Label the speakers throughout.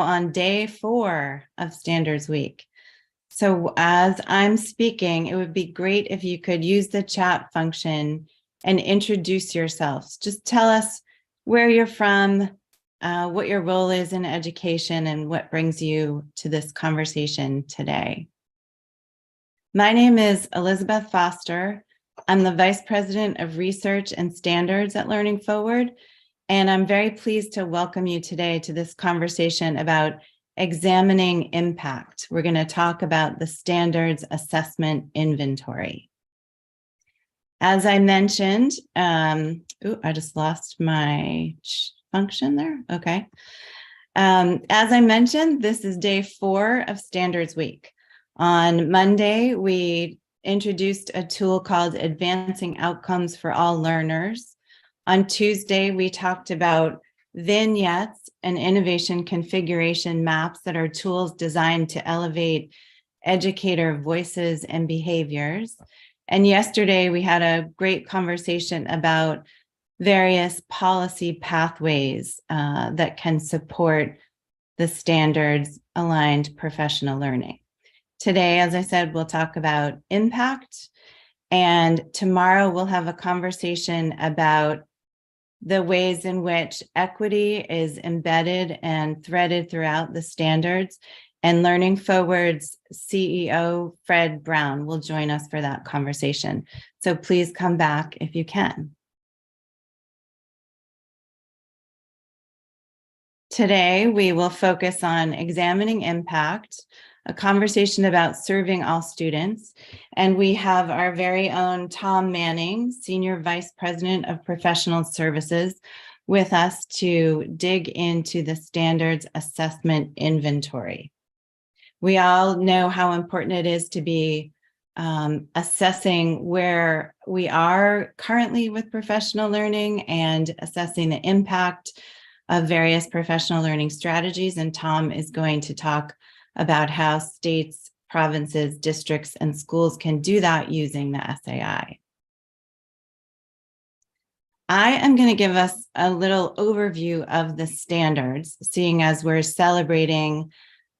Speaker 1: on day 4 of Standards Week. So as I'm speaking, it would be great if you could use the chat function and introduce yourselves. Just tell us where you're from, what your role is in education, and what brings you to this conversation today. My name is Elizabeth Foster. I'm the Vice President of Research and Standards at Learning Forward, and I'm very pleased to welcome you today to this conversation about examining impact. We're going to talk about the Standards Assessment Inventory. As I mentioned, I just lost my function there. Okay. As I mentioned, this is day 4 of Standards Week. On Monday, we introduced a tool called Advancing Outcomes for All Learners. On Tuesday, we talked about vignettes and innovation configuration maps that are tools designed to elevate educator voices and behaviors. And yesterday, we had a great conversation about various policy pathways that can support the standards-aligned professional learning. Today, as I said, we'll talk about impact, and tomorrow we'll have a conversation about the ways in which equity is embedded and threaded throughout the standards, and Learning Forward's CEO, Fred Brown, will join us for that conversation. So please come back if you can. Today, we will focus on examining impact, a conversation about serving all students. And we have our very own Tom Manning, Senior Vice President of Professional Services, with us to dig into the Standards Assessment Inventory. We all know how important it is to be assessing where we are currently with professional learning and assessing the impact of various professional learning strategies. And Tom is going to talk about how states, provinces, districts, and schools can do that using the SAI. I am going to give us a little overview of the standards, seeing as we're celebrating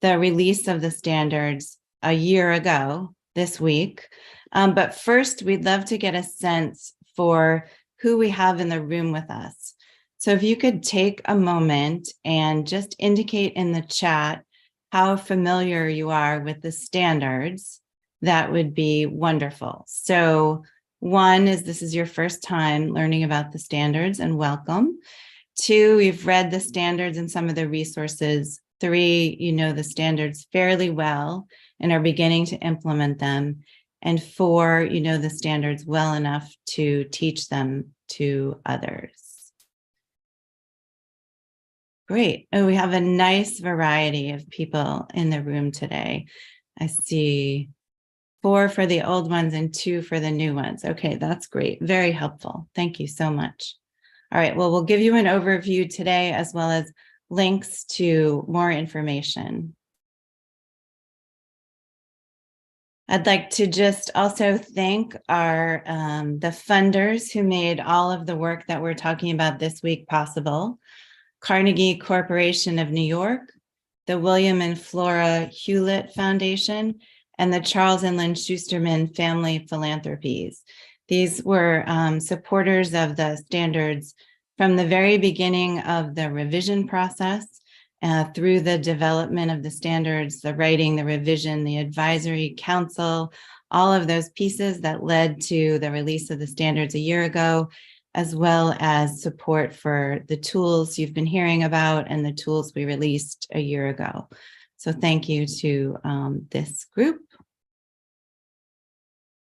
Speaker 1: the release of the standards a year ago this week. But first, we'd love to get a sense for who we have in the room with us. So if you could take a moment and just indicate in the chat how familiar you are with the standards, that would be wonderful. So 1 is this is your first time learning about the standards, and welcome. 2, you've read the standards and some of the resources. 3, you know the standards fairly well and are beginning to implement them. And 4, you know the standards well enough to teach them to others. Great. Oh, we have a nice variety of people in the room today. I see 4 for the old ones and 2 for the new ones. Okay, that's great. Very helpful. Thank you so much. All right, well, we'll give you an overview today as well as links to more information. I'd like to just also thank our the funders who made all of the work that we're talking about this week possible. Carnegie Corporation of New York, the William and Flora Hewlett Foundation, and the Charles and Lynn Schusterman Family Philanthropies. These were supporters of the standards from the very beginning of the revision process, through the development of the standards, the writing, the revision, the advisory council, all of those pieces that led to the release of the standards a year ago, as well as support for the tools you've been hearing about and the tools we released a year ago. So thank you to this group.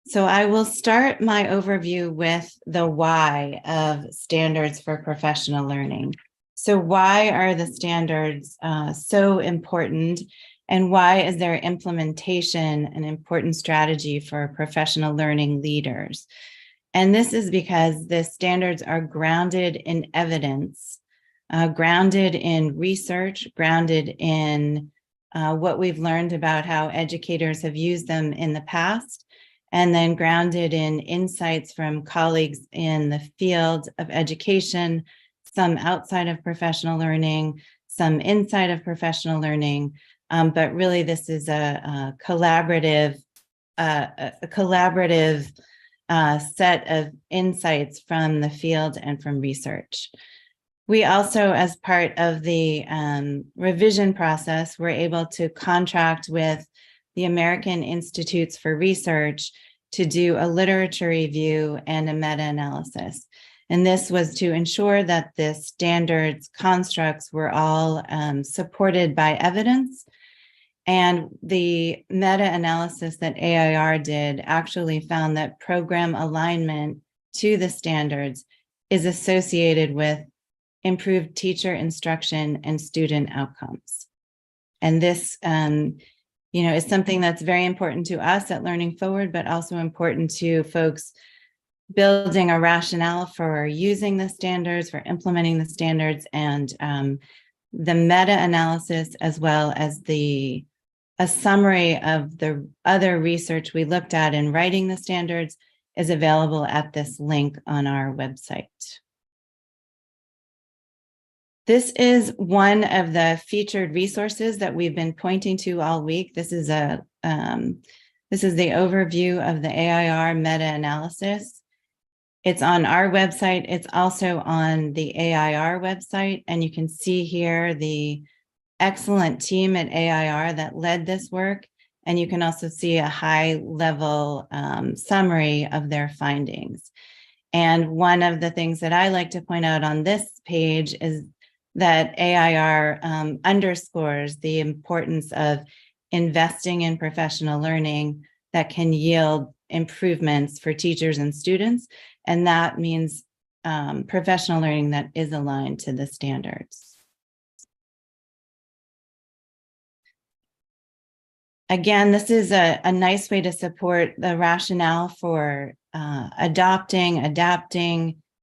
Speaker 1: So I will start my overview with the why of standards for professional learning. So why are the standards so important, and why is their implementation an important strategy for professional learning leaders? And this is because the standards are grounded in evidence, grounded in research, grounded in what we've learned about how educators have used them in the past, and then grounded in insights from colleagues in the field of education, some outside of professional learning, some insight of professional learning, but really this is a collaborative set of insights from the field and from research. We also, as part of the revision process, were able to contract with the American Institutes for Research to do a literature review and a meta-analysis. And this was to ensure that the standards constructs were all supported by evidence. And the meta-analysis that AIR did actually found that program alignment to the standards is associated with improved teacher instruction and student outcomes. And this, is something that's very important to us at Learning Forward, but also important to folks building a rationale for using the standards, for implementing the standards, and the meta-analysis, as well as a summary of the other research we looked at in writing the standards, is available at this link on our website. This is one of the featured resources that we've been pointing to all week. This is the overview of the AIR meta-analysis. It's on our website. It's also on the AIR website, and you can see here the excellent team at AIR that led this work, and you can also see a high-level summary of their findings. And one of the things that I like to point out on this page is that AIR underscores the importance of investing in professional learning that can yield improvements for teachers and students. And that means professional learning that is aligned to the standards. Again, this is a nice way to support the rationale for adapting,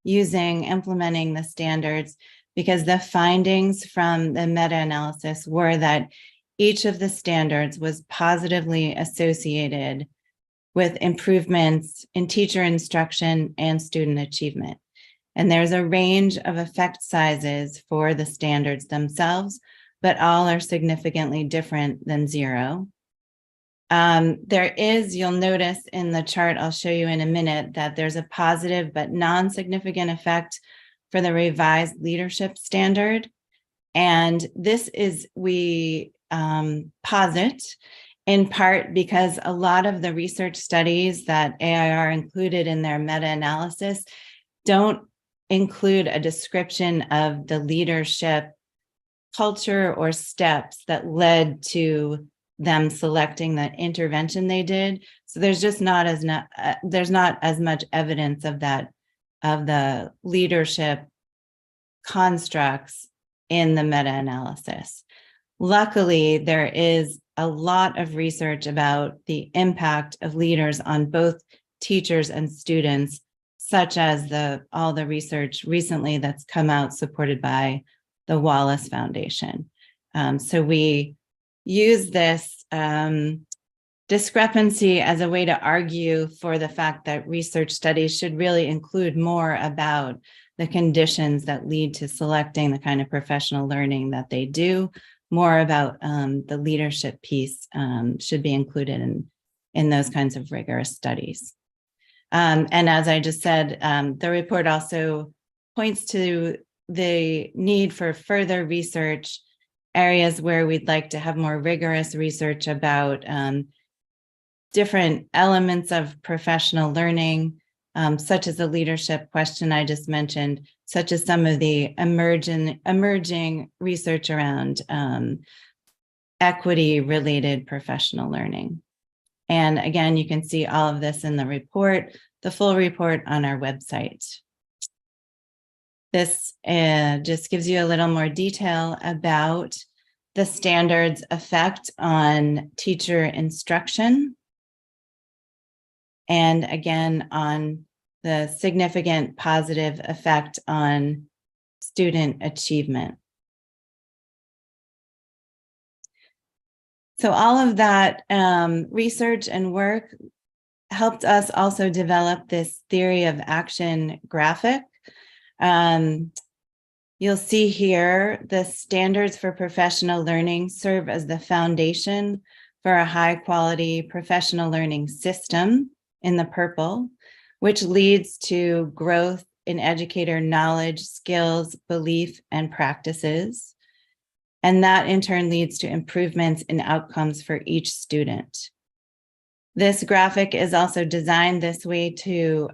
Speaker 1: using, implementing the standards, because the findings from the meta-analysis were that each of the standards was positively associated with improvements in teacher instruction and student achievement. And there's a range of effect sizes for the standards themselves, but all are significantly different than 0. There is, you'll notice in the chart I'll show you in a minute, that there's a positive but non-significant effect for the revised leadership standard. And this is, we posit, in part because a lot of the research studies that AIR included in their meta-analysis don't include a description of the leadership culture or steps that led to them selecting the intervention they did. So there's just not as much evidence of that, of the leadership constructs in the meta-analysis. Luckily, there is a lot of research about the impact of leaders on both teachers and students, such as all the research recently that's come out supported by the Wallace Foundation. So we use this discrepancy as a way to argue for the fact that research studies should really include more about the conditions that lead to selecting the kind of professional learning that they do. More about the leadership piece should be included in those kinds of rigorous studies. And as I just said, the report also points to the need for further research, areas where we'd like to have more rigorous research about different elements of professional learning, such as the leadership question I just mentioned, such as some of the emerging research around equity-related professional learning. And again, you can see all of this in the report, the full report on our website. This just gives you a little more detail about the standards' effect on teacher instruction, and again, on the significant positive effect on student achievement. So all of that research and work helped us also develop this theory of action graphic. You'll see here the standards for professional learning serve as the foundation for a high quality professional learning system in the purple, which leads to growth in educator knowledge, skills, belief, and practices. And that in turn leads to improvements in outcomes for each student. This graphic is also designed this way to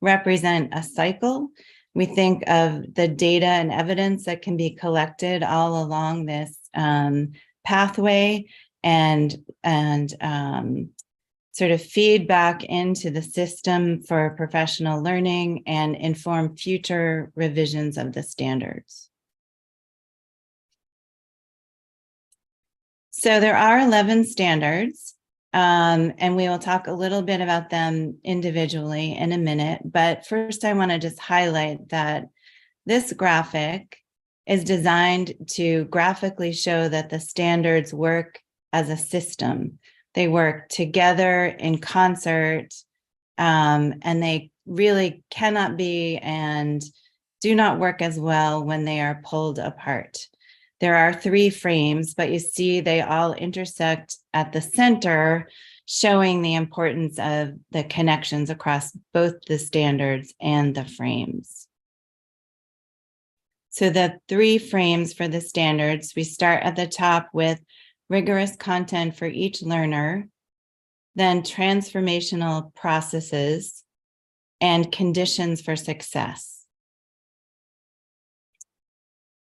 Speaker 1: represent a cycle. We think of the data and evidence that can be collected all along this pathway and sort of feed back into the system for professional learning and inform future revisions of the standards. So there are 11 standards, and we will talk a little bit about them individually in a minute. But first, I want to just highlight that this graphic is designed to graphically show that the standards work as a system. They work together in concert, and they really cannot be and do not work as well when they are pulled apart. There are 3 frames, but you see they all intersect at the center, showing the importance of the connections across both the standards and the frames. So the 3 frames for the standards, we start at the top with rigorous content for each learner, then transformational processes, and conditions for success.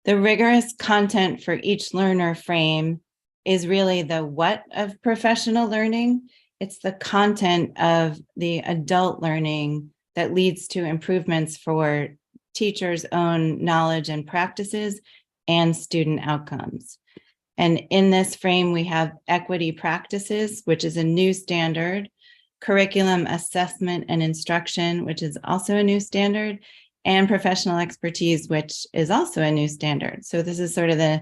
Speaker 1: The rigorous content for each learner frame is really the what of professional learning. It's the content of the adult learning that leads to improvements for teachers' own knowledge and practices and student outcomes. And in this frame, we have equity practices, which is a new standard, curriculum assessment and instruction, which is also a new standard, and professional expertise, which is also a new standard. So this is sort of the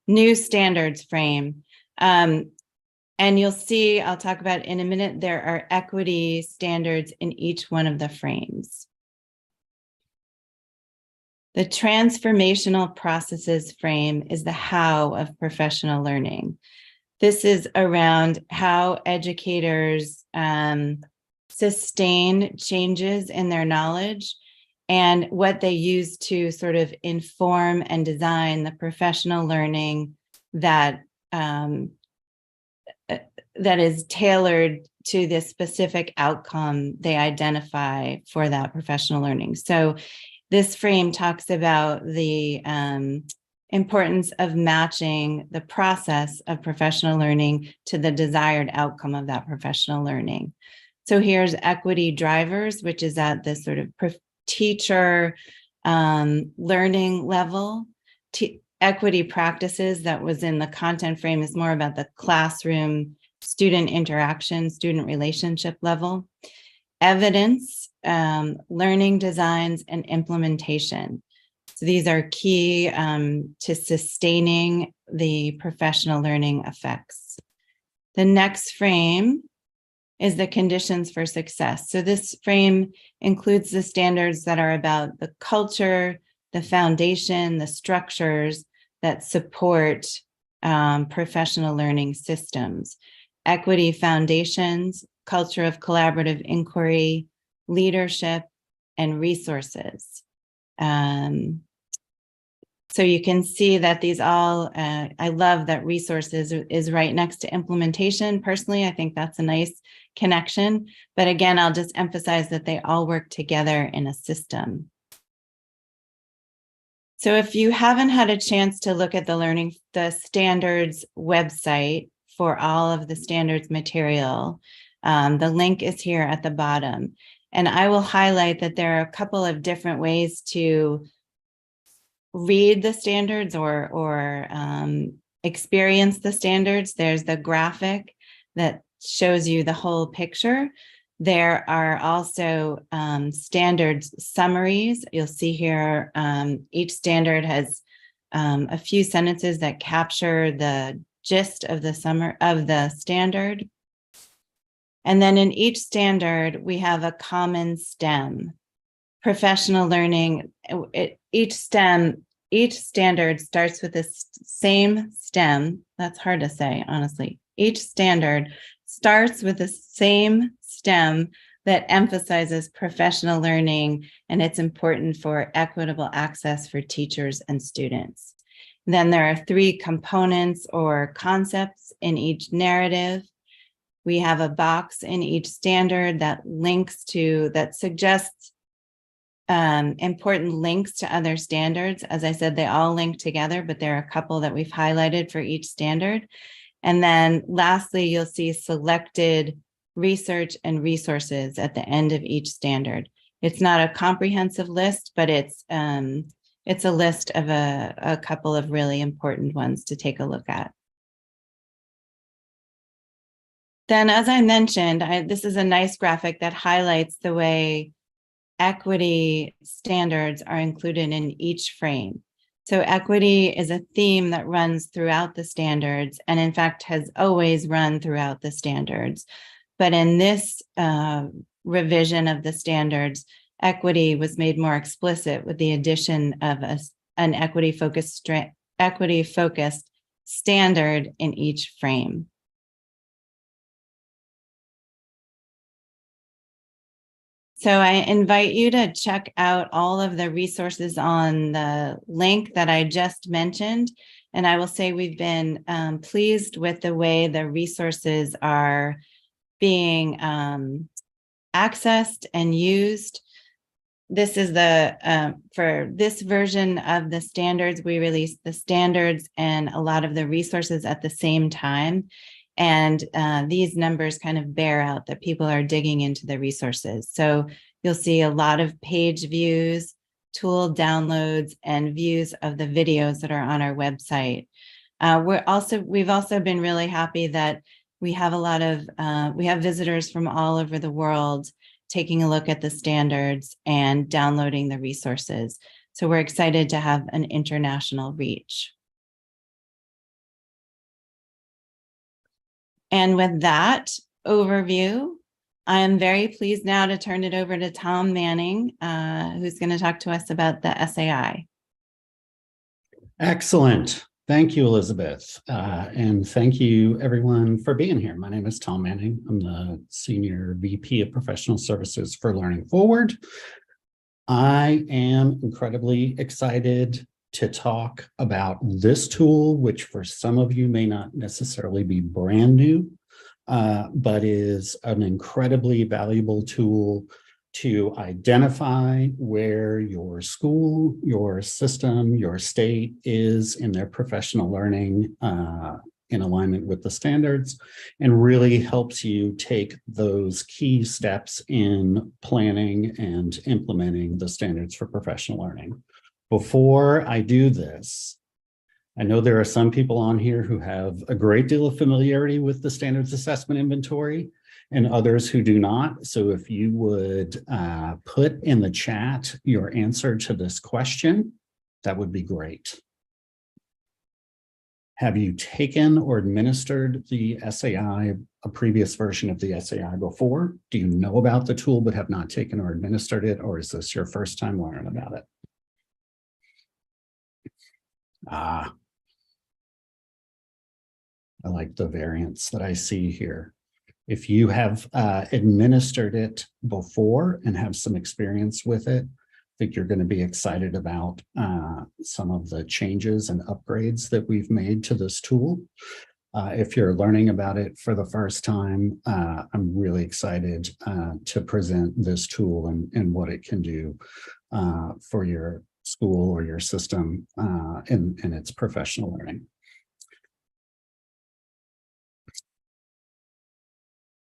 Speaker 1: new standards frame. And you'll see, I'll talk about in a minute, there are equity standards in each one of the frames. The transformational processes frame is the how of professional learning. This is around how educators sustain changes in their knowledge and what they use to sort of inform and design the professional learning that is tailored to the specific outcome they identify for that professional learning. So this frame talks about the importance of matching the process of professional learning to the desired outcome of that professional learning. So here's equity drivers, which is at the sort of teacher learning level. Equity practices, that was in the content frame, is more about the classroom student interaction, student relationship level. Evidence, learning designs, and implementation. So these are key to sustaining the professional learning effects. The next frame is the conditions for success. So this frame includes the standards that are about the culture, the foundation, the structures that support professional learning systems, equity foundations, culture of collaborative inquiry, leadership, and resources. So you can see that these all, I love that resources is right next to implementation. Personally, I think that's a nice connection. But again, I'll just emphasize that they all work together in a system. So if you haven't had a chance to look at the standards website for all of the standards material, the link is here at the bottom. And I will highlight that there are a couple of different ways to read the standards or experience the standards. There's the graphic that shows you the whole picture. There are also standards summaries. You'll see here each standard has a few sentences that capture the gist of the standard. And then in each standard, we have a common stem. professional learning, each standard starts with the same stem. That's hard to say, honestly. Each standard starts with the same stem that emphasizes professional learning, and it's important for equitable access for teachers and students. Then there are 3 components or concepts in each narrative. We have a box in each standard that suggests important links to other standards. As I said, they all link together, but there are a couple that we've highlighted for each standard. And then lastly, you'll see selected research and resources at the end of each standard. It's not a comprehensive list, but it's a list of a couple of really important ones to take a look at. Then, as I mentioned, this is a nice graphic that highlights the way equity standards are included in each frame. So equity is a theme that runs throughout the standards, and in fact has always run throughout the standards. But in this revision of the standards, equity was made more explicit with the addition of an equity-focused standard in each frame. So I invite you to check out all of the resources on the link that I just mentioned. And I will say we've been pleased with the way the resources are being accessed and used. This is for this version of the standards, we released the standards and a lot of the resources at the same time. And these numbers kind of bear out that people are digging into the resources. So you'll see a lot of page views, tool downloads, and views of the videos that are on our website. We've also been really happy that we have we have visitors from all over the world taking a look at the standards and downloading the resources. So we're excited to have an international reach. And with that overview, I am very pleased now to turn it over to Tom Manning, who's going to talk to us about the SAI.
Speaker 2: Excellent. Thank you, Elizabeth. And thank you, everyone, for being here. My name is Tom Manning. I'm the Senior VP of Professional Services for Learning Forward. I am incredibly excited to talk about this tool, which for some of you may not necessarily be brand new, but is an incredibly valuable tool to identify where your school, your system, your state is in their professional learning in alignment with the standards, and really helps you take those key steps in planning and implementing the standards for professional learning. Before I do this, I know there are some people on here who have a great deal of familiarity with the standards assessment inventory and others who do not. So if you would put in the chat your answer to this question, that would be great. Have you taken or administered the SAI, a previous version of the SAI before? Do you know about the tool but have not taken or administered it? Or is this your first time learning about it? I like the variants that I see here. If you have administered it before and have some experience with it, I think you're going to be excited about some of the changes and upgrades that we've made to this tool. If you're learning about it for the first time, I'm really excited to present this tool and what it can do for your school or your system in its professional learning.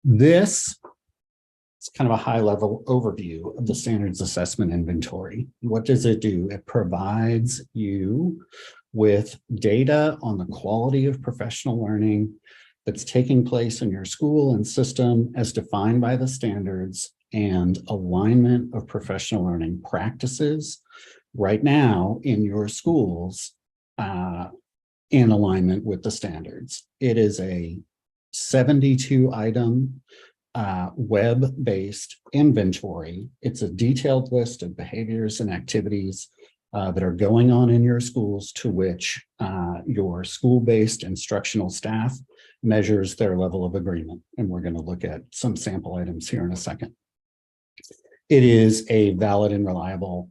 Speaker 2: This is kind of a high-level overview of the standards assessment inventory. What does it do? It provides you with data on the quality of professional learning that's taking place in your school and system as defined by the standards and alignment of professional learning practices right now in your schools in alignment with the standards. It is a 72 item web-based inventory. It's a detailed list of behaviors and activities that are going on in your schools to which your school-based instructional staff measures their level of agreement. And we're going to look at some sample items here in a second. It is a valid and reliable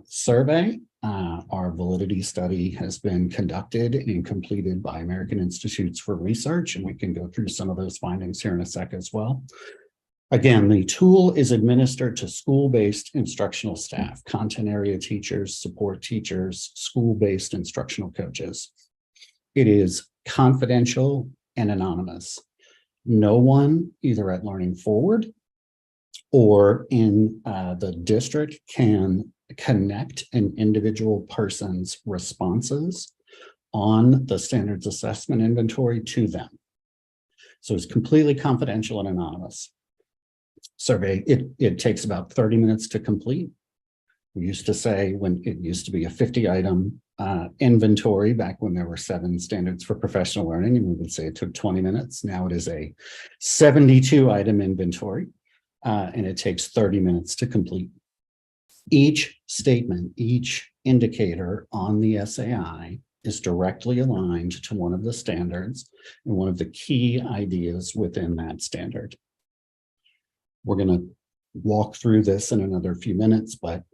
Speaker 2: survey. Our validity study has been conducted and completed by American Institutes for Research, and we can go through some of those findings here in a sec as well. Again, the tool is administered to school-based instructional staff, content area teachers, support teachers, school-based instructional coaches. It is confidential and anonymous. No one, either at Learning Forward or in the district, can connect an individual person's responses on the standards assessment inventory to them. So it's completely confidential and anonymous. Survey, it takes about 30 minutes to complete. We used to say, when it used to be a 50-item inventory back when there were 7 standards for professional learning, and we would say it took 20 minutes. Now it is a 72-item inventory, and it takes 30 minutes to complete. Each statement, each indicator on the SAI is directly aligned to one of the standards and one of the key ideas within that standard. We're going to walk through this in another few minutes, but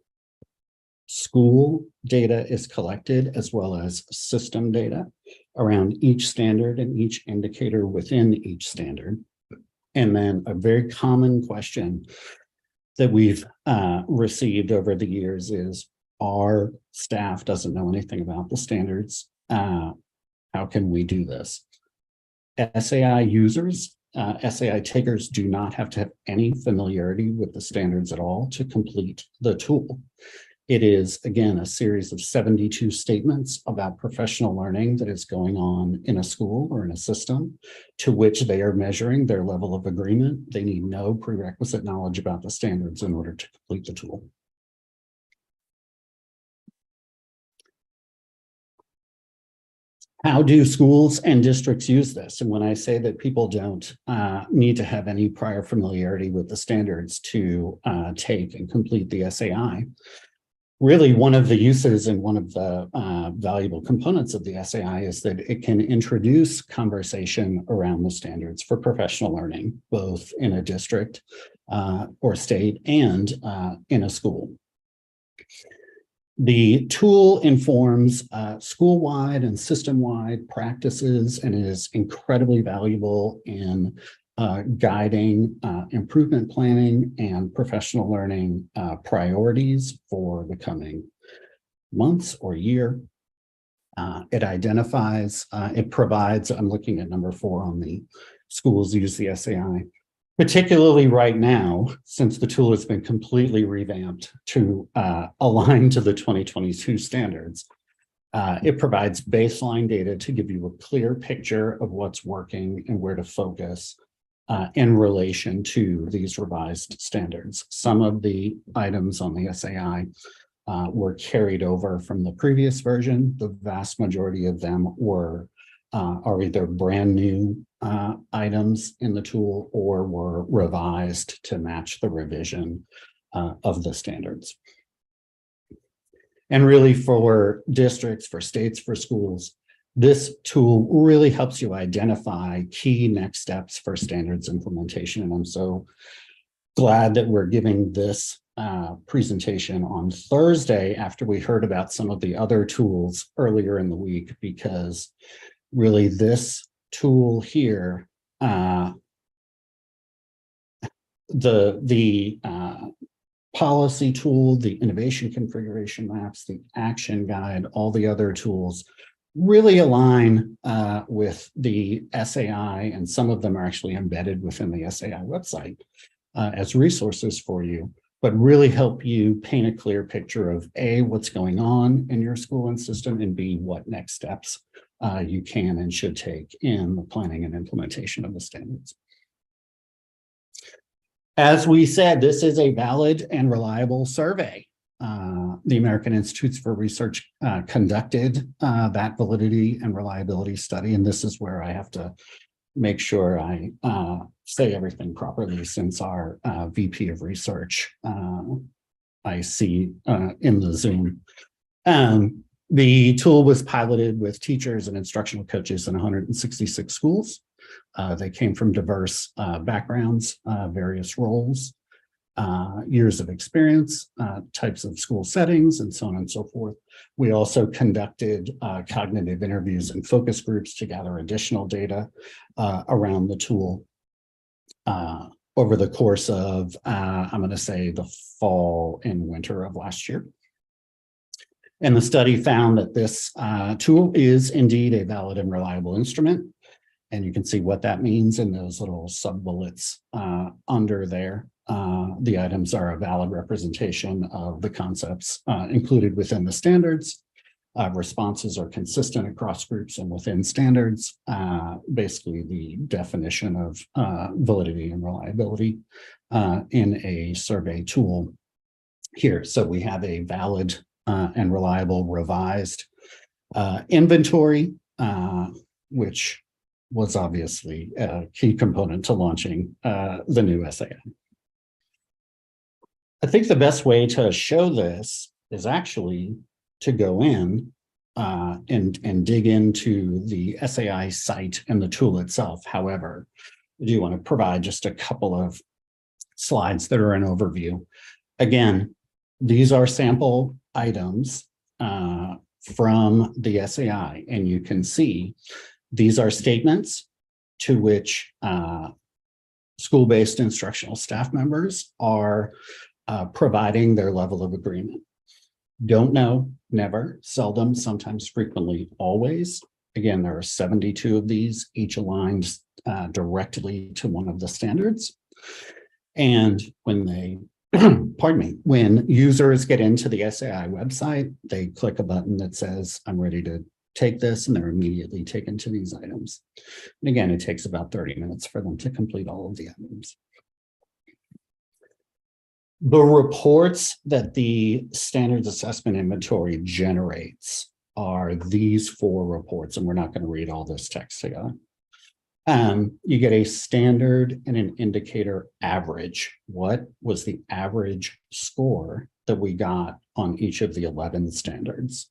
Speaker 2: school data is collected as well as system data around each standard and each indicator within each standard. And then a very common question that we've received over the years is, our staff doesn't know anything about the standards. How can we do this? SAI users, SAI takers do not have to have any familiarity with the standards at all to complete the tool. It is, again, a series of 72 statements about professional learning that is going on in a school or in a system to which they are measuring their level of agreement. They need no prerequisite knowledge about the standards in order to complete the tool. How do schools and districts use this? And when I say that people don't need to have any prior familiarity with the standards to take and complete the SAI, really one of the uses and one of the valuable components of the SAI is that it can introduce conversation around the standards for professional learning, both in a district or state and in a school. The tool informs school-wide and system-wide practices and is incredibly valuable in guiding improvement planning and professional learning priorities for the coming months or year. It identifies, it provides, I'm looking at number 4 on the schools use the SAI, particularly right now, since the tool has been completely revamped to align to the 2022 standards. It provides baseline data to give you a clear picture of what's working and where to focus in relation to these revised standards. Some of the items on the SAI were carried over from the previous version. The vast majority of them are either brand new items in the tool or were revised to match the revision of the standards. And really, for districts, for states, for schools, this tool really helps you identify key next steps for standards implementation. And I'm so glad that we're giving this presentation on Thursday after we heard about some of the other tools earlier in the week, because really this tool here, the policy tool, the innovation configuration maps, the action guide, all the other tools really align with the SAI, and some of them are actually embedded within the SAI website as resources for you, but really help you paint a clear picture of A, what's going on in your school and system, and B, what next steps you can and should take in the planning and implementation of the standards. As we said, this is a valid and reliable survey. The American Institutes for Research conducted that validity and reliability study, and this is where I have to make sure I say everything properly, since our VP of Research I see in the Zoom. The tool was piloted with teachers and instructional coaches in 166 schools. They came from diverse backgrounds, various roles, years of experience, types of school settings, and so on and so forth. We also conducted cognitive interviews and focus groups to gather additional data around the tool over the course of, I'm going to say, the fall and winter of last year. And the study found that this tool is indeed a valid and reliable instrument. And you can see what that means in those little sub-bullets under there. The items are a valid representation of the concepts included within the standards. Responses are consistent across groups and within standards. Basically, the definition of validity and reliability in a survey tool here. So we have a valid and reliable revised inventory, which was obviously a key component to launching the new SAI. I think the best way to show this is actually to go in and dig into the SAI site and the tool itself. However, I do want to provide just a couple of slides that are an overview. Again, these are sample items from the SAI, and you can see these are statements to which school-based instructional staff members are providing their level of agreement. Don't know, never, seldom, sometimes, frequently, always. Again, there are 72 of these, each aligned directly to one of the standards. And when they, pardon me, when users get into the SAI website, they click a button that says, I'm ready to take this, and they're immediately taken to these items. And again, it takes about 30 minutes for them to complete all of the items. The reports that the standards assessment inventory generates are these 4 reports, and we're not going to read all this text together. You get a standard and an indicator average. What was the average score that we got on each of the 11 standards?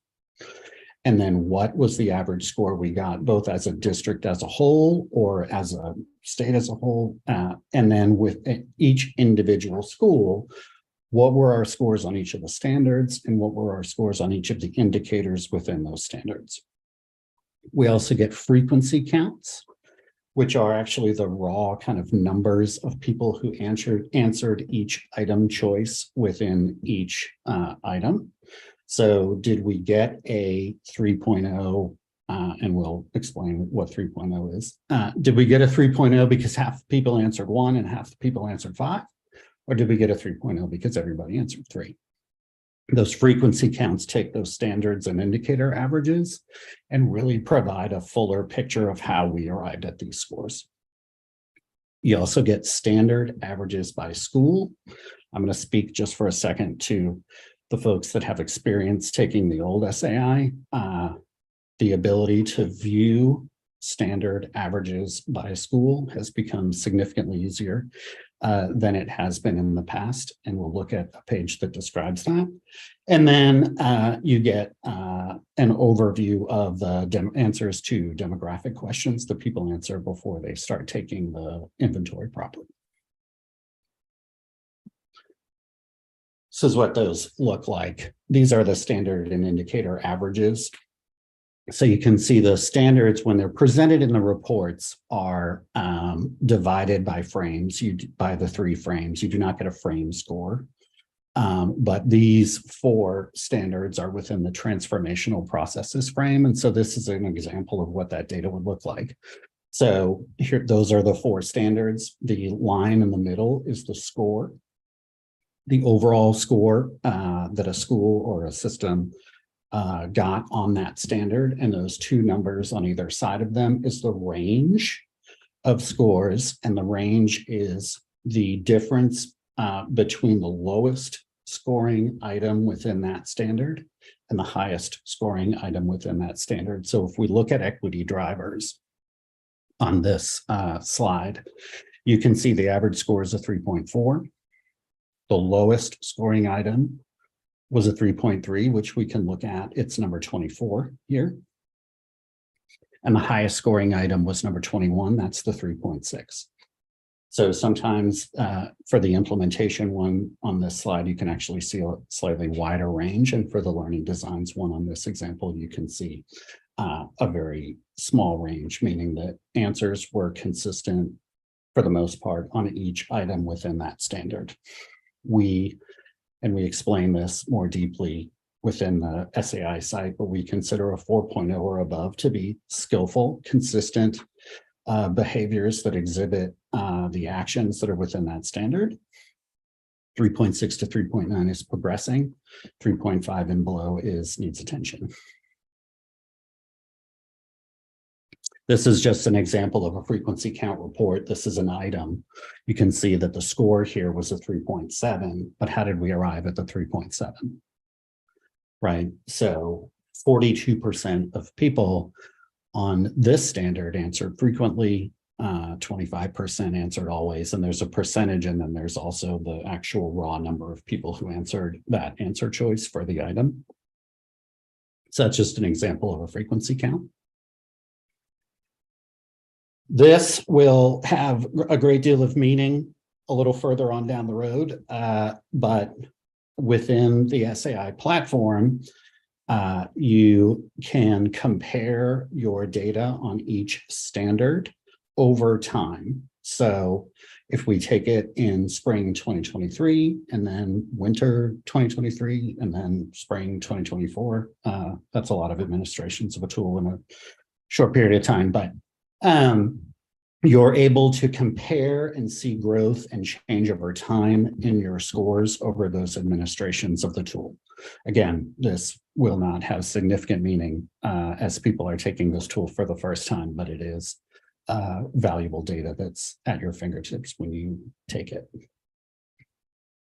Speaker 2: And then what was the average score we got, both as a district as a whole or as a state as a whole? And then with each individual school, what were our scores on each of the standards, and what were our scores on each of the indicators within those standards? We also get frequency counts, which are actually the raw kind of numbers of people who answered each item choice within each item. So did we get a 3.0, and we'll explain what 3.0 is. Did we get a 3.0 because half the people answered 1 and half the people answered 5? Or did we get a 3.0 because everybody answered 3? Those frequency counts take those standards and indicator averages and really provide a fuller picture of how we arrived at these scores. You also get standard averages by school. I'm going to speak just for a second to the folks that have experience taking the old SAI. The ability to view standard averages by school has become significantly easier than it has been in the past. And we'll look at a page that describes that. And then you get an overview of the answers to demographic questions that people answer before they start taking the inventory properly. This is what those look like. These are the standard and indicator averages. So you can see the standards when they're presented in the reports are divided by frames, by the 3 frames. You do not get a frame score. But these 4 standards are within the transformational processes frame. And so this is an example of what that data would look like. So here, those are the 4 standards. The line in the middle is the score. The overall score that a school or a system got on that standard, and those 2 numbers on either side of them is the range of scores, and the range is the difference between the lowest scoring item within that standard and the highest scoring item within that standard. So if we look at equity drivers, on this slide. You can see the average score is a 3.4. The lowest scoring item was a 3.3, which we can look at. It's number 24 here. And the highest scoring item was number 21. That's the 3.6. So sometimes for the implementation one on this slide, you can actually see a slightly wider range. And for the learning designs one on this example, you can see a very small range, meaning that answers were consistent for the most part on each item within that standard. We explain this more deeply within the SAI site, but we consider a 4.0 or above to be skillful, consistent behaviors that exhibit the actions that are within that standard. 3.6 to 3.9 is progressing. 3.5 and below needs attention. This is just an example of a frequency count report. This is an item. You can see that the score here was a 3.7, but how did we arrive at the 3.7? Right, so 42% of people on this standard answered frequently, 25% answered always, and there's a percentage, and then there's also the actual raw number of people who answered that answer choice for the item. So that's just an example of a frequency count. This will have a great deal of meaning a little further on down the road, but within the SAI platform, you can compare your data on each standard over time. So if we take it in spring 2023 and then winter 2023 and then spring 2024, that's a lot of administrations of a tool in a short period of time, but you're able to compare and see growth and change over time in your scores over those administrations of the tool. Again, this will not have significant meaning as people are taking this tool for the first time, but it is valuable data that's at your fingertips when you take it.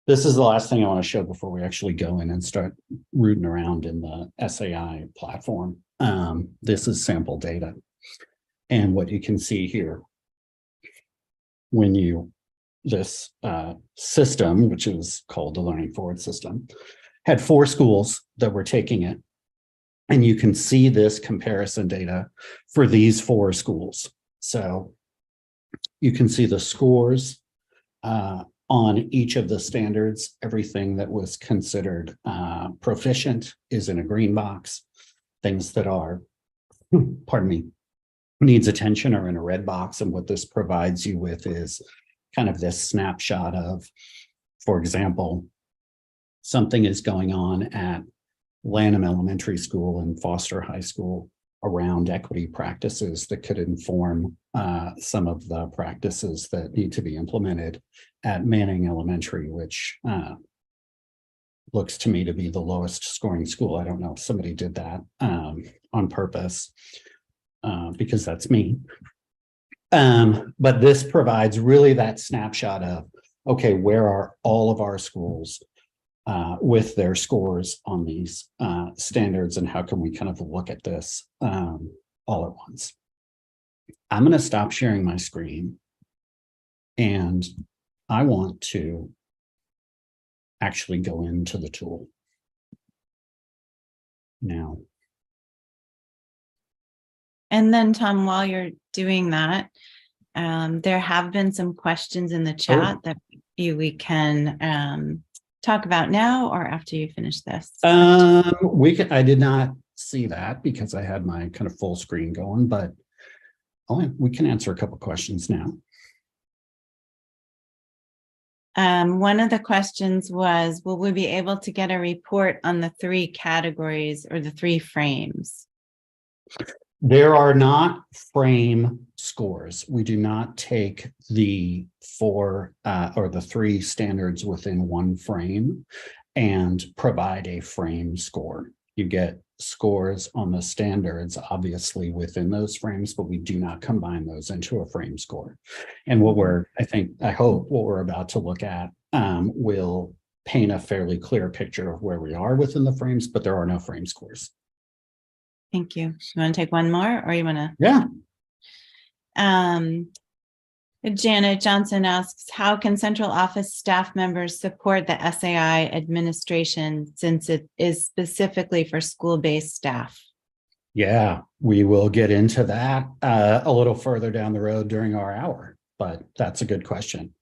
Speaker 2: This is the last thing I want to show before we actually go in and start rooting around in the SAI platform. This is sample data. And what you can see here, when this system, which is called the Learning Forward system, had 4 schools that were taking it. And you can see this comparison data for these 4 schools. So you can see the scores on each of the standards. Everything that was considered proficient is in a green box. Things that are, pardon me, needs attention are in a red box. And what this provides you with is kind of this snapshot of, for example, something is going on at Lanham Elementary School and Foster High School around equity practices that could inform some of the practices that need to be implemented at Manning Elementary, which looks to me to be the lowest scoring school. I don't know if somebody did that on purpose. Because that's me. But this provides really that snapshot of, okay, where are all of our schools with their scores on these standards, and how can we kind of look at this all at once? I'm going to stop sharing my screen, and I want to actually go into the tool now.
Speaker 1: And then, Tom, while you're doing that, there have been some questions in the chat that we can talk about now or after you finish this.
Speaker 2: I did not see that because I had my kind of full screen going, but we can answer a couple questions now.
Speaker 1: One of the questions was, will we be able to get a report on the 3 categories or the 3 frames?
Speaker 2: There are not frame scores. We do not take the 4 or the 3 standards within one frame and provide a frame score. You get scores on the standards, obviously, within those frames, but we do not combine those into a frame score. And I hope what we're about to look at will paint a fairly clear picture of where we are within the frames, but there are no frame scores.
Speaker 1: Thank you. You want to take one more, or you want to?
Speaker 2: Yeah.
Speaker 1: Janet Johnson asks, how can central office staff members support the SAI administration since it is specifically for school-based staff?
Speaker 2: Yeah, we will get into that a little further down the road during our hour, but that's a good question.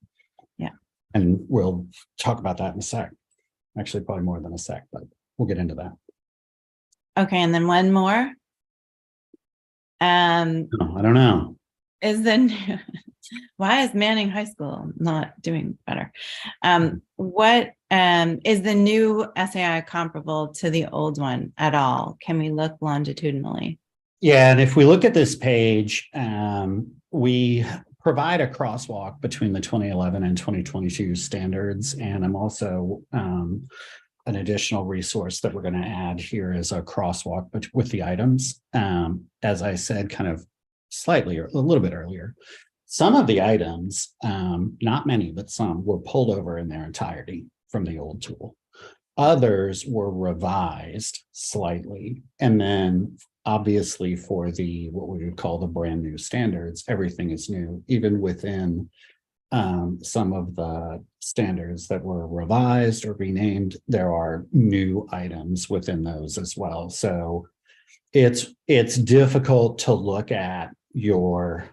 Speaker 1: Yeah.
Speaker 2: And we'll talk about that in a sec. Actually, probably more than a sec, but we'll get into that.
Speaker 1: Okay, and then one more.
Speaker 2: I don't know.
Speaker 1: Why is Manning High School not doing better? What is the new SAI comparable to the old one at all? Can we look longitudinally?
Speaker 2: Yeah, and if we look at this page, we provide a crosswalk between the 2011 and 2022 standards, and I'm also an additional resource that we're going to add here is a crosswalk with the items. As I said, kind of slightly or a little bit earlier, some of the items, not many, but some were pulled over in their entirety from the old tool. Others were revised slightly. And then obviously for the, what we would call the brand new standards, everything is new, even within some of the standards that were revised or renamed, there are new items within those as well. So it's difficult to look at your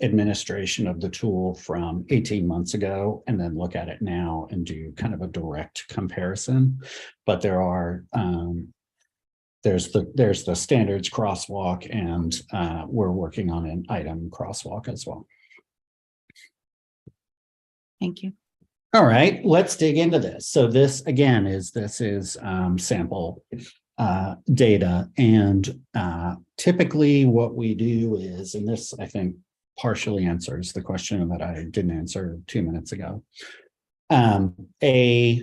Speaker 2: administration of the tool from 18 months ago and then look at it now and do kind of a direct comparison. But there are there's the standards crosswalk, and we're working on an item crosswalk as well.
Speaker 1: Thank you.
Speaker 2: All right, let's dig into this. So this again is sample data, and typically what we do is, and this I think partially answers the question that I didn't answer 2 minutes ago. A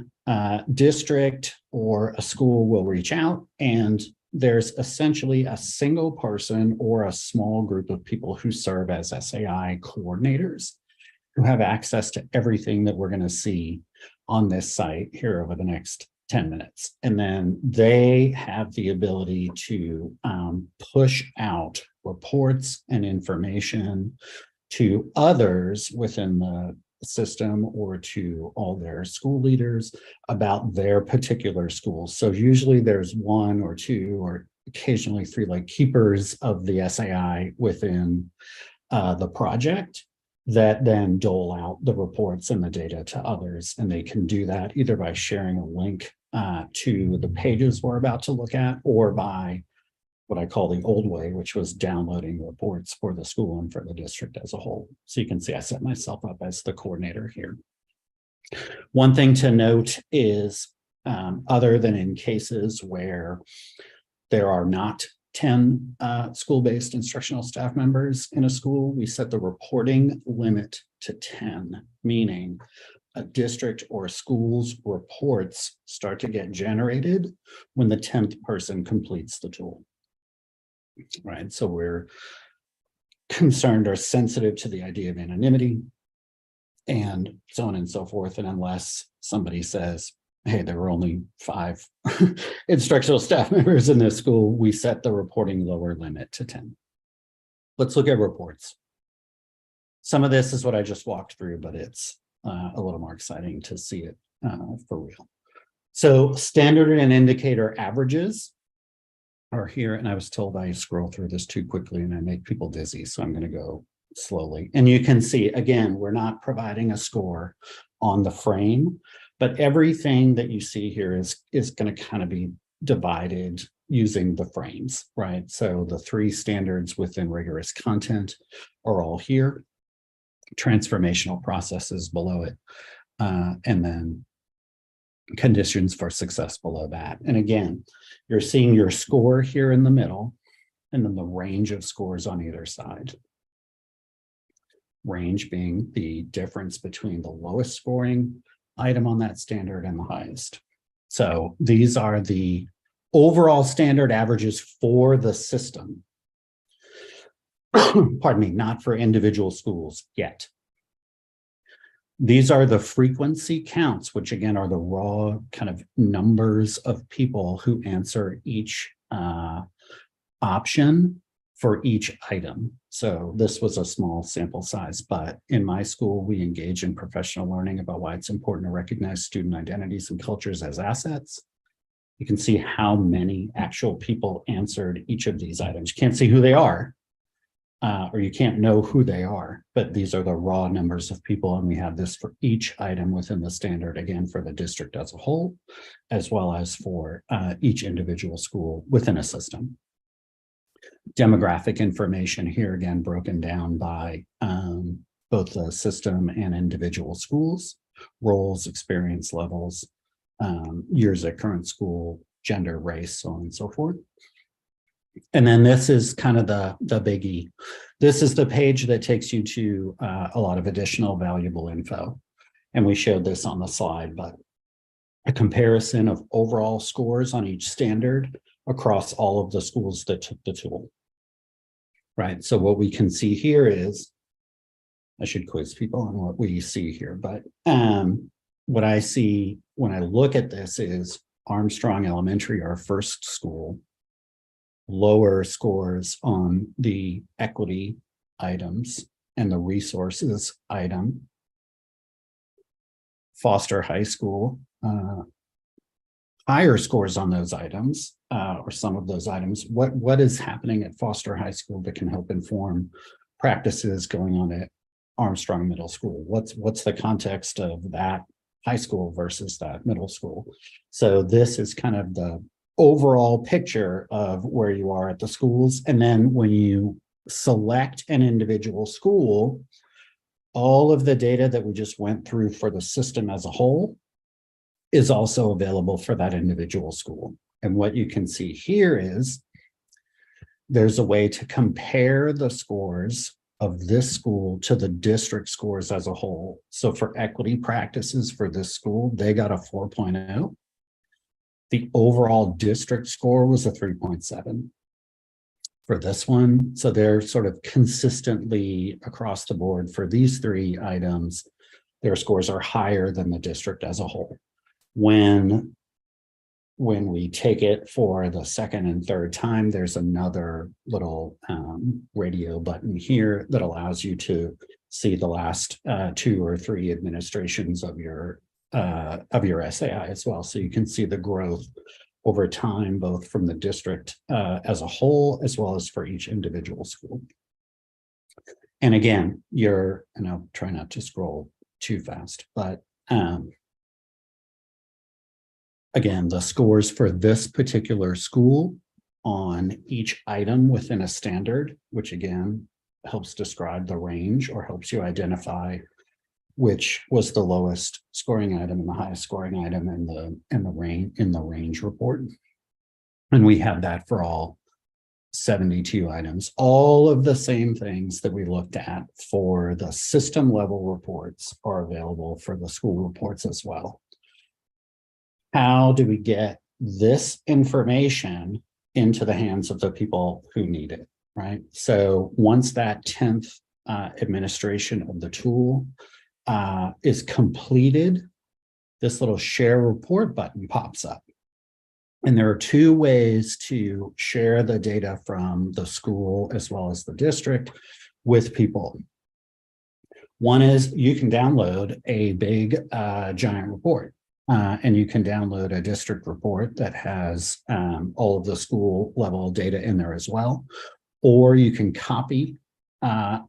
Speaker 2: district or a school will reach out, and there's essentially a single person or a small group of people who serve as SAI coordinators, who have access to everything that we're going to see on this site here over the next 10 minutes. And then they have the ability to push out reports and information to others within the system or to all their school leaders about their particular schools. So usually there's one or two or occasionally three like keepers of the SAI within the project that then dole out the reports and the data to others. And they can do that either by sharing a link to the pages we're about to look at, or by what I call the old way, which was downloading reports for the school and for the district as a whole. So you can see I set myself up as the coordinator here. One thing to note is other than in cases where there are not 10 school-based instructional staff members in a school, we set the reporting limit to 10, meaning a district or school's reports start to get generated when the 10th person completes the tool. Right, so we're concerned or sensitive to the idea of anonymity and so on and so forth. And unless somebody says, hey, there were only 5 instructional staff members in this school, we set the reporting lower limit to 10. Let's look at reports. Some of this is what I just walked through, but it's a little more exciting to see it for real. So standard and indicator averages are here, and I was told I scroll through this too quickly and I make people dizzy, so I'm going to go slowly. And you can see, again, we're not providing a score on the frame, but everything that you see here is going to kind of be divided using the frames, right? So the 3 standards within rigorous content are all here, transformational processes below it, and then conditions for success below that. And again, you're seeing your score here in the middle, and then the range of scores on either side. Range being the difference between the lowest scoring item on that standard and the highest. So these are the overall standard averages for the system. Pardon me, not for individual schools yet. These are the frequency counts, which again are the raw kind of numbers of people who answer each option for each item. So this was a small sample size, but in my school, we engage in professional learning about why it's important to recognize student identities and cultures as assets. You can see how many actual people answered each of these items. You can't see who they are, or you can't know who they are, but these are the raw numbers of people. And we have this for each item within the standard, again, for the district as a whole, as well as for each individual school within a system. Demographic information here, again, broken down by both the system and individual schools, roles, experience levels, years at current school, gender, race, so on and so forth. And then this is kind of the biggie. This is the page that takes you to a lot of additional valuable info. And we showed this on the slide, but a comparison of overall scores on each standard across all of the schools that took the tool. Right, so what we can see here is, I should quiz people on what we see here, but what I see when I look at this is Armstrong Elementary, our first school, lower scores on the equity items and the resources item. Foster High School, higher scores on those items, or some of those items. What is happening at Foster High School that can help inform practices going on at Armstrong Middle School? What's the context of that high school versus that middle school? So this is kind of the overall picture of where you are at the schools. And then when you select an individual school, all of the data that we just went through for the system as a whole is also available for that individual school. And what you can see here is there's a way to compare the scores of this school to the district scores as a whole. So for equity practices for this school, they got a 4.0. The overall district score was a 3.7 for this one. So they're sort of consistently across the board for these three items, their scores are higher than the district as a whole. When we take it for the second and third time, there's another little radio button here that allows you to see the last 2 or 3 administrations of your SAI as well. So you can see the growth over time, both from the district as a whole, as well as for each individual school. And again, and I'll try not to scroll too fast, but again, the scores for this particular school on each item within a standard, which again helps describe the range or helps you identify which was the lowest scoring item and the highest scoring item in the range report. And we have that for all 72 items, all of the same things that we looked at for the system level reports are available for the school reports as well. How do we get this information into the hands of the people who need it, right? So once that 10th administration of the tool is completed, this little share report button pops up. And there are 2 ways to share the data from the school as well as the district with people. One is you can download a big giant report. And you can download a district report that has all of the school level data in there as well. Or you can copy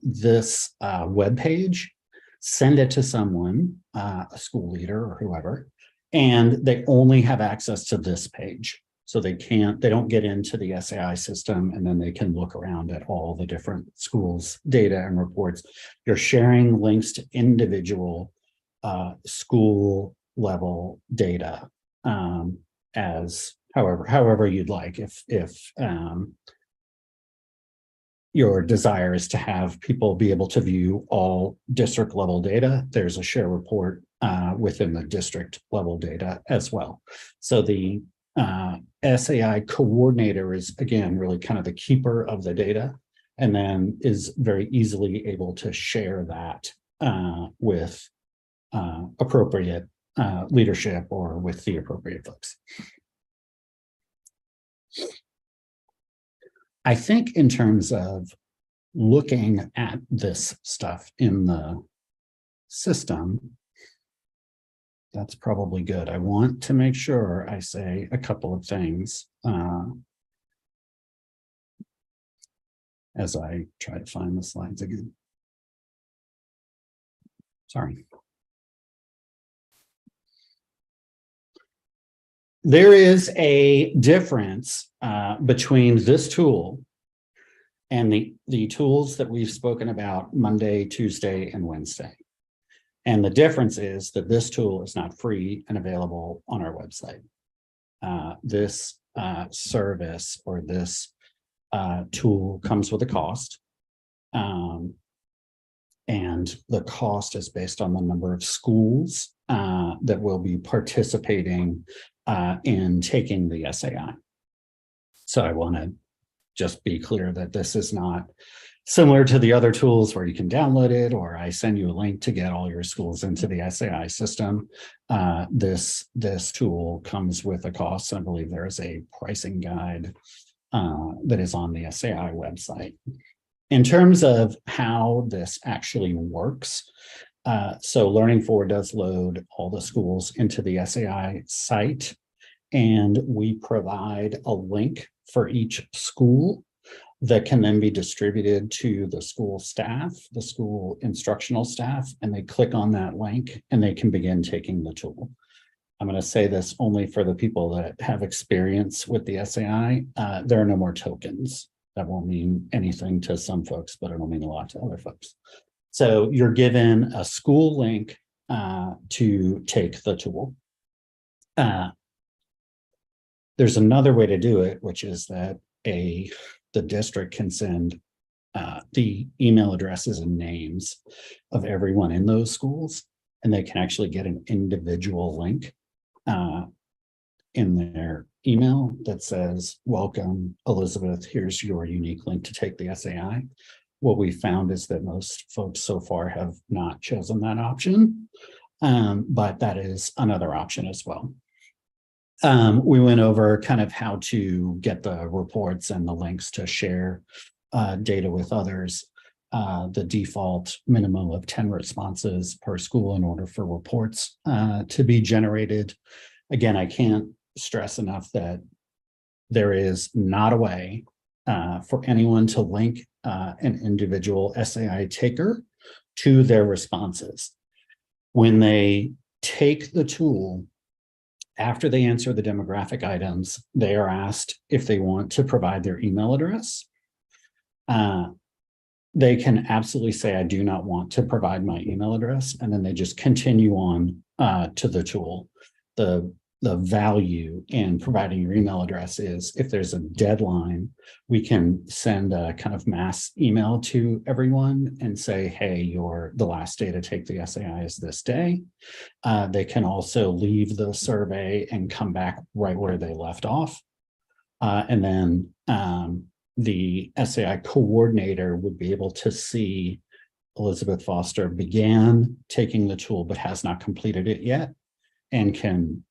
Speaker 2: this web page, send it to someone, a school leader or whoever, and they only have access to this page. So they don't get into the SAI system and then they can look around at all the different schools' data and reports. You're sharing links to individual school level data as however you'd like. If your desire is to have people be able to view all district level data, there's a share report within the district level data as well. So the SAI coordinator is, again, really kind of the keeper of the data and then is very easily able to share that with appropriate leadership or with the appropriate folks. I think in terms of looking at this stuff in the system, that's probably good. I want to make sure I say a couple of things as I try to find the slides again. Sorry. There is a difference between this tool and the tools that we've spoken about Monday, Tuesday, and Wednesday. And the difference is that this tool is not free and available on our website. This service or this tool comes with a cost. And the cost is based on the number of schools that will be participating in taking the SAI. So I want to just be clear that this is not similar to the other tools where you can download it, or I send you a link to get all your schools into the SAI system. This tool comes with a cost. I believe there is a pricing guide that is on the SAI website. In terms of how this actually works, so Learning Forward does load all the schools into the SAI site, and we provide a link for each school that can then be distributed to the school staff, the school instructional staff, and they click on that link and they can begin taking the tool. I'm going to say this only for the people that have experience with the SAI. There are no more tokens. That won't mean anything to some folks, but it'll mean a lot to other folks. So you're given a school link to take the tool. There's another way to do it, which is that the district can send the email addresses and names of everyone in those schools, and they can actually get an individual link in their email that says, welcome, Elizabeth, here's your unique link to take the SAI. What we found is that most folks so far have not chosen that option, but that is another option as well. We went over kind of how to get the reports and the links to share data with others. The default minimum of 10 responses per school in order for reports to be generated. Again, I can't stress enough that there is not a way for anyone to link an individual SAI taker to their responses. When they take the tool, after they answer the demographic items, they are asked if they want to provide their email address. They can absolutely say, I do not want to provide my email address, and then they just continue on to the tool. The value in providing your email address is if there's a deadline, we can send a kind of mass email to everyone and say, hey, the last day to take the SAI is this day. They can also leave the survey and come back right where they left off. And then the SAI coordinator would be able to see Elizabeth Foster began taking the tool but has not completed it yet, and can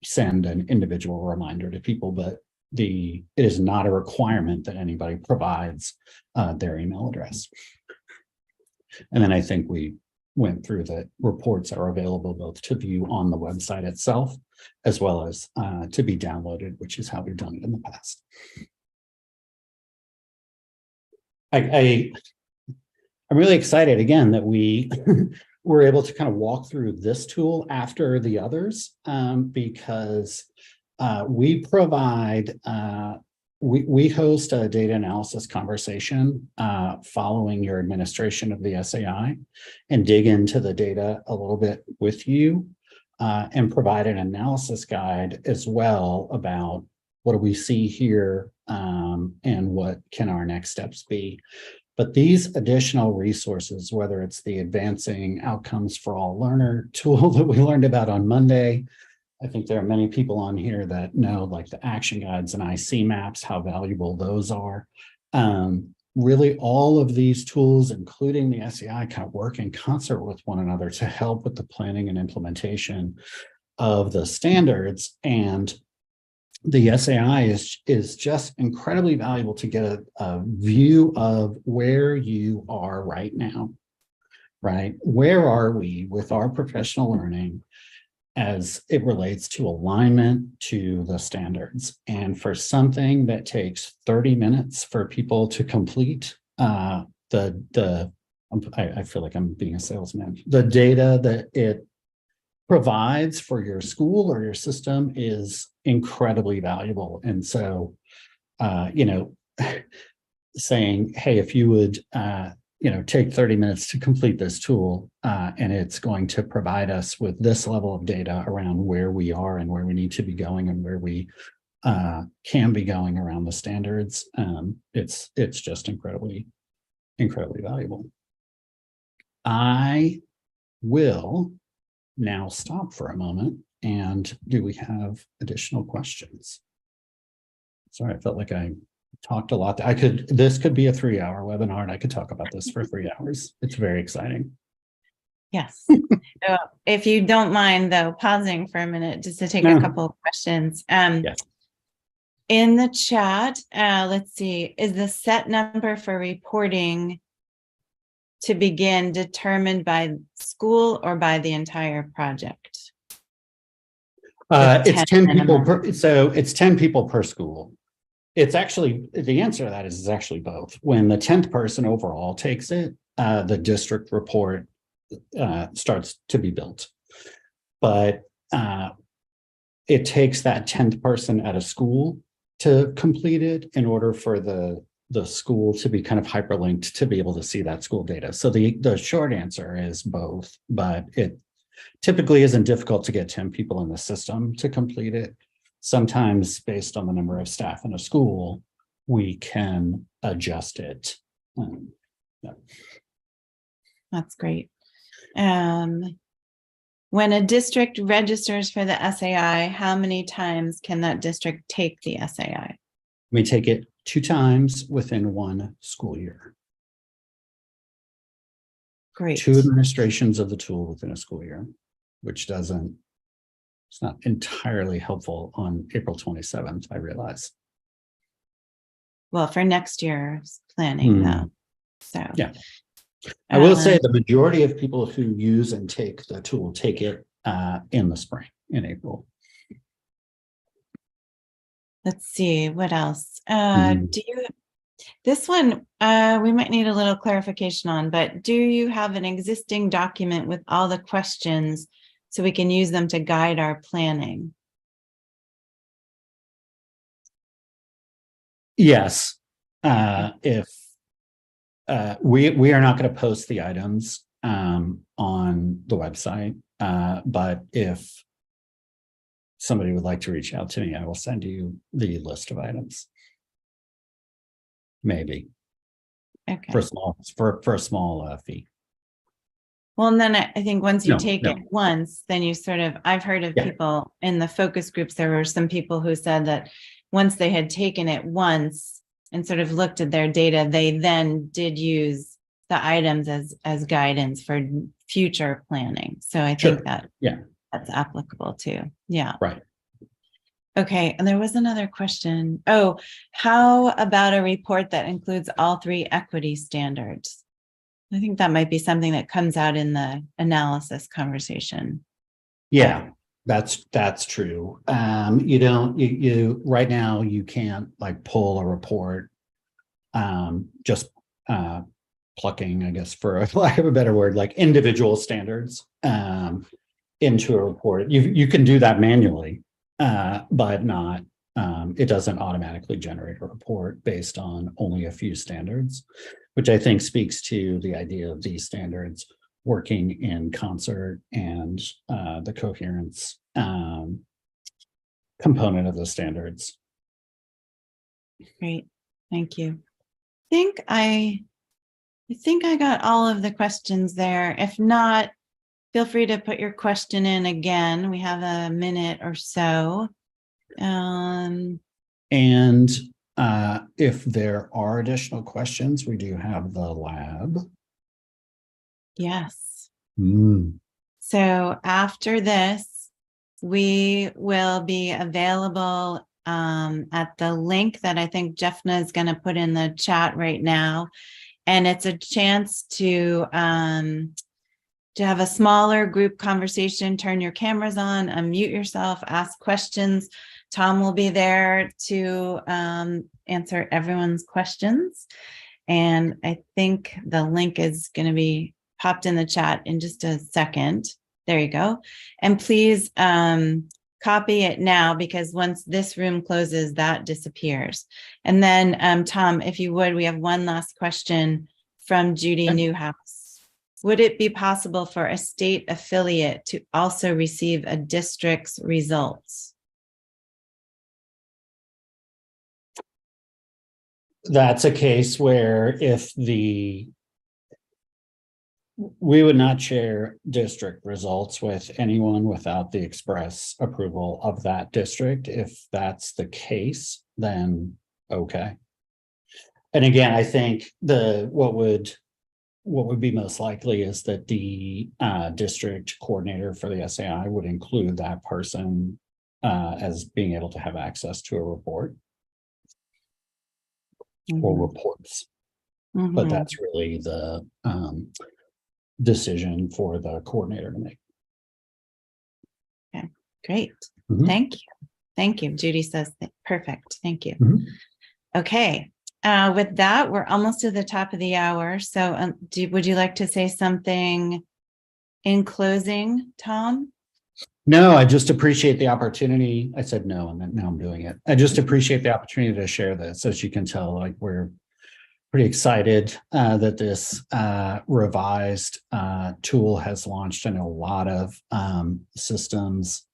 Speaker 2: send an individual reminder to people, but it is not a requirement that anybody provides their email address. And then I think we went through that reports are available both to view on the website itself, as well as to be downloaded, which is how we've done it in the past. I'm really excited again that we were able to kind of walk through this tool after the others, because we provide, we host a data analysis conversation following your administration of the SAI, and dig into the data a little bit with you, and provide an analysis guide as well about what do we see here, and what can our next steps be. But these additional resources, whether it's the Advancing Outcomes for All Learner tool that we learned about on Monday, I think there are many people on here that know, like the action guides and IC maps, how valuable those are. Really, all of these tools, including the SAI, kind of work in concert with one another to help with the planning and implementation of the standards. And the SAI is just incredibly valuable to get a view of where you are right now, right? Where are we with our professional learning as it relates to alignment to the standards? And for something that takes 30 minutes for people to complete, I feel like I'm being a salesman. The data that it provides for your school or your system is incredibly valuable. And so, saying, hey, if you would, take 30 minutes to complete this tool, and it's going to provide us with this level of data around where we are and where we need to be going and where we can be going around the standards. It's just incredibly valuable. I will now stop for a moment. And do we have additional questions? Sorry, I felt like I talked a lot. This could be a 3-hour webinar and I could talk about this for 3 hours. It's very exciting.
Speaker 1: Yes. So if you don't mind though, pausing for a minute just to take a couple of questions.
Speaker 2: Yes.
Speaker 1: In the chat, let's see, is the set number for reporting to begin determined by school or by the entire project?
Speaker 2: It's 10 people per, so it's 10 people per school. It's actually, the answer to that is actually both. When the 10th person overall takes it, the district report starts to be built. But it takes that 10th person at a school to complete it in order for the school to be kind of hyperlinked to be able to see that school data. So the short answer is both, but it typically isn't difficult to get 10 people in the system to complete it. Sometimes based on the number of staff in a school, we can adjust it. Yeah.
Speaker 1: That's great. When a district registers for the SAI, how many times can that district take the SAI?
Speaker 2: We take it 2 times within 1 school year.
Speaker 1: Great.
Speaker 2: 2 administrations of the tool within a school year, which it's not entirely helpful on April 27th, I realize.
Speaker 1: Well, for next year's planning though. So
Speaker 2: yeah. I will say the majority of people who use and take the tool take it in the spring, in April.
Speaker 1: Let's see, what else? This one, we might need a little clarification on, but do you have an existing document with all the questions so we can use them to guide our planning?
Speaker 2: Yes. If we are not going to post the items on the website, but if somebody would like to reach out to me, I will send you the list of items. Maybe.
Speaker 1: Okay.
Speaker 2: For a small fee.
Speaker 1: Well, and then I think once you take it once, then you sort of, I've heard of people in the focus groups, there were some people who said that once they had taken it once and sort of looked at their data, they then did use the items as guidance for future planning. So I think that that's applicable too. Yeah.
Speaker 2: Right.
Speaker 1: Okay. And there was another question. Oh, how about a report that includes all 3 equity standards? I think that might be something that comes out in the analysis conversation.
Speaker 2: Yeah, that's true. You right now you can't like pull a report, just plucking, I guess, for lack of a better word, like individual standards into a report. You can do that manually, but not. It doesn't automatically generate a report based on only a few standards, which I think speaks to the idea of these standards working in concert and the coherence component of the standards.
Speaker 1: Great, thank you. I think I got all of the questions there. If not, feel free to put your question in again. We have a minute or so.
Speaker 2: And if there are additional questions, we do have the lab.
Speaker 1: Yes. So after this, we will be available at the link that I think Jeffna is going to put in the chat right now. And it's a chance to have a smaller group conversation. Turn your cameras on, unmute yourself, ask questions. Tom will be there to answer everyone's questions. And I think the link is going to be popped in the chat in just a second. There you go. And please copy it now, because once this room closes, that disappears. And then Tom, if you would, we have one last question from Judy Newhouse. Would it be possible for a state affiliate to also receive a district's results?
Speaker 2: That's a case where we would not share district results with anyone without the express approval of that district. If that's the case, then okay. And again, I think what would be most likely is that the district coordinator for the SAI would include that person as being able to have access to a report. Or reports, but that's really the decision for the coordinator to make.
Speaker 1: Okay, great. Thank you. Judy says perfect. Thank you. Okay, with that, we're almost to the top of the hour. So would you like to say something in closing, Tom?
Speaker 2: No, I just appreciate the opportunity. I said no, and then now I'm doing it. I just appreciate the opportunity to share this. As you can tell, like, we're pretty excited that this revised tool has launched. I know a lot of systems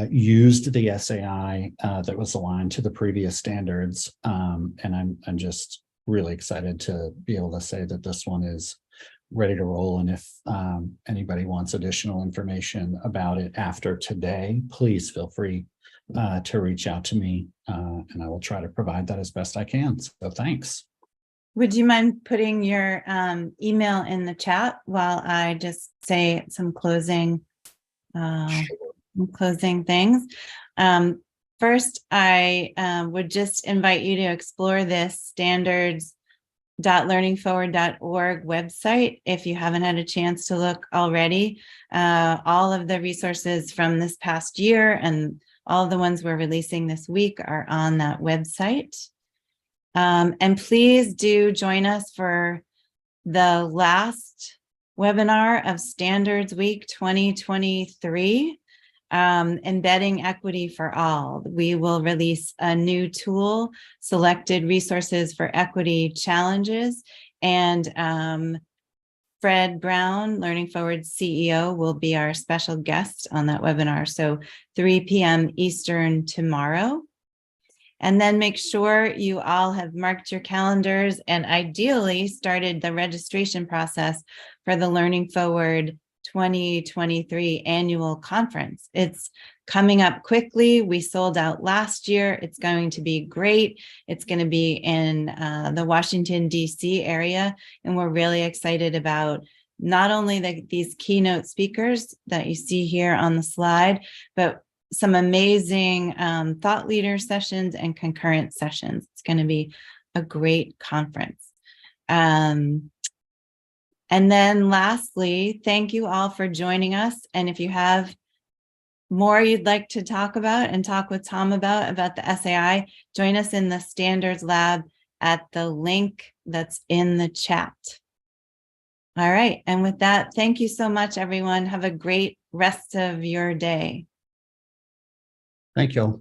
Speaker 2: used the SAI that was aligned to the previous standards. And I'm just really excited to be able to say that this one is ready to roll. And if anybody wants additional information about it after today, please feel free to reach out to me and I will try to provide that as best I can. So thanks.
Speaker 1: Would you mind putting your email in the chat while I just say some closing things? First, I would just invite you to explore this standards.learningforward.org website if you haven't had a chance to look already. All of the resources from this past year and all of the ones we're releasing this week are on that website. And please do join us for the last webinar of Standards Week 2023, Embedding Equity for All. We will release a new tool, Selected Resources for Equity Challenges, and Fred Brown, Learning Forward CEO, will be our special guest on that webinar. So 3 p.m. Eastern tomorrow. And then make sure you all have marked your calendars and ideally started the registration process for the Learning Forward 2023 annual conference. It's coming up quickly. We sold out last year. It's going to be great. It's going to be in the Washington, D.C. area. And we're really excited about not only these keynote speakers that you see here on the slide, but some amazing thought leader sessions and concurrent sessions. It's going to be a great conference. And then lastly, thank you all for joining us. And if you have more you'd like to talk about and talk with Tom about the SAI, join us in the Standards Lab at the link that's in the chat. All right. And with that, thank you so much, everyone. Have a great rest of your day.
Speaker 2: Thank you all.